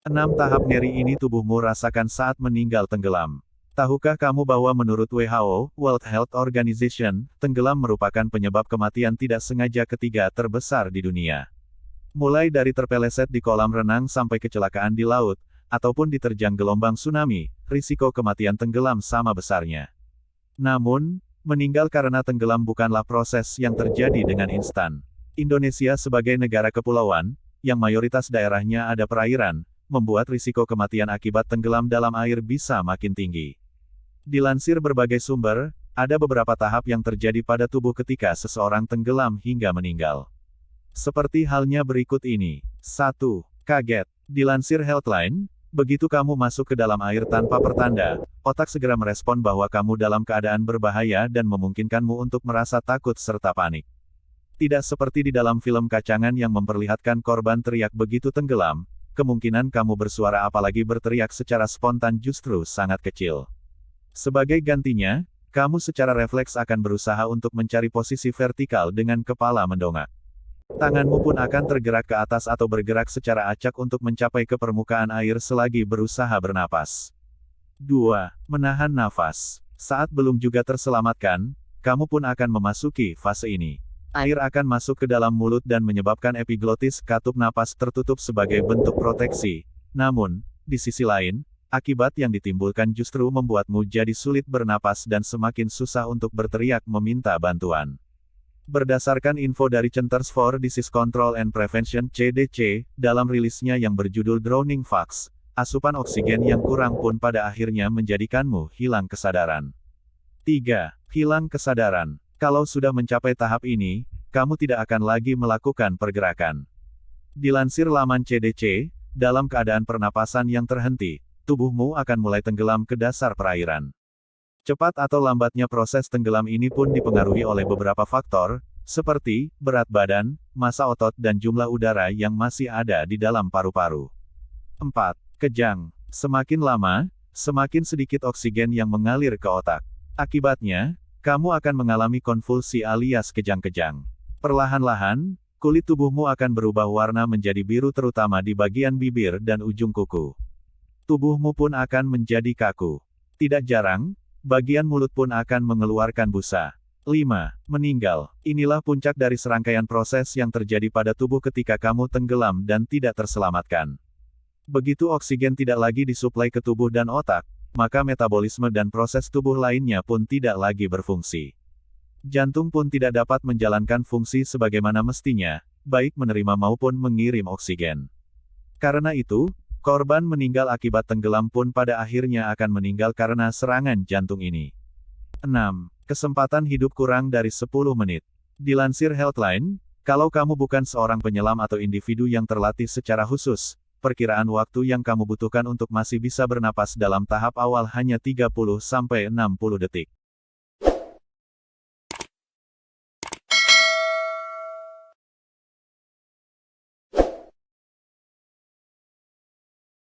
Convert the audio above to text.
6 tahap nyeri ini tubuhmu rasakan saat meninggal tenggelam. Tahukah kamu bahwa menurut WHO, World Health Organization, tenggelam merupakan penyebab kematian tidak sengaja ketiga terbesar di dunia. Mulai dari terpeleset di kolam renang sampai kecelakaan di laut, ataupun diterjang gelombang tsunami, risiko kematian tenggelam sama besarnya. Namun, meninggal karena tenggelam bukanlah proses yang terjadi dengan instan. Indonesia sebagai negara kepulauan, yang mayoritas daerahnya ada perairan, membuat risiko kematian akibat tenggelam dalam air bisa makin tinggi. Dilansir berbagai sumber, ada beberapa tahap yang terjadi pada tubuh ketika seseorang tenggelam hingga meninggal. Seperti halnya berikut ini. 1. Kaget. Dilansir Healthline, begitu kamu masuk ke dalam air tanpa pertanda, otak segera merespon bahwa kamu dalam keadaan berbahaya dan memungkinkanmu untuk merasa takut serta panik. Tidak seperti di dalam film kacangan yang memperlihatkan korban teriak begitu tenggelam, kemungkinan kamu bersuara apalagi berteriak secara spontan justru sangat kecil. Sebagai gantinya, kamu secara refleks akan berusaha untuk mencari posisi vertikal dengan kepala mendongak. Tanganmu pun akan tergerak ke atas atau bergerak secara acak untuk mencapai ke permukaan air selagi berusaha bernapas. 2. Menahan nafas. Saat belum juga terselamatkan, kamu pun akan memasuki fase ini. Air akan masuk ke dalam mulut dan menyebabkan epiglotis katup napas tertutup sebagai bentuk proteksi. Namun, di sisi lain, akibat yang ditimbulkan justru membuatmu jadi sulit bernapas dan semakin susah untuk berteriak meminta bantuan. Berdasarkan info dari Centers for Disease Control and Prevention (CDC), dalam rilisnya yang berjudul Drowning Facts, asupan oksigen yang kurang pun pada akhirnya menjadikanmu hilang kesadaran. 3. Hilang kesadaran. Kalau sudah mencapai tahap ini, kamu tidak akan lagi melakukan pergerakan. Dilansir laman CDC, dalam keadaan pernapasan yang terhenti, tubuhmu akan mulai tenggelam ke dasar perairan. Cepat atau lambatnya proses tenggelam ini pun dipengaruhi oleh beberapa faktor, seperti berat badan, massa otot dan jumlah udara yang masih ada di dalam paru-paru. 4. Kejang. Semakin lama, semakin sedikit oksigen yang mengalir ke otak. Akibatnya, kamu akan mengalami konvulsi alias kejang-kejang. Perlahan-lahan, kulit tubuhmu akan berubah warna menjadi biru terutama di bagian bibir dan ujung kuku. Tubuhmu pun akan menjadi kaku. Tidak jarang, bagian mulut pun akan mengeluarkan busa. 5. Meninggal. Inilah puncak dari serangkaian proses yang terjadi pada tubuh ketika kamu tenggelam dan tidak terselamatkan. Begitu oksigen tidak lagi disuplai ke tubuh dan otak, maka metabolisme dan proses tubuh lainnya pun tidak lagi berfungsi. Jantung pun tidak dapat menjalankan fungsi sebagaimana mestinya, baik menerima maupun mengirim oksigen. Karena itu, korban meninggal akibat tenggelam pun pada akhirnya akan meninggal karena serangan jantung ini. 6. Kesempatan hidup kurang dari 10 menit. Dilansir Healthline, kalau kamu bukan seorang penyelam atau individu yang terlatih secara khusus, perkiraan waktu yang kamu butuhkan untuk masih bisa bernapas dalam tahap awal hanya 30-60 detik.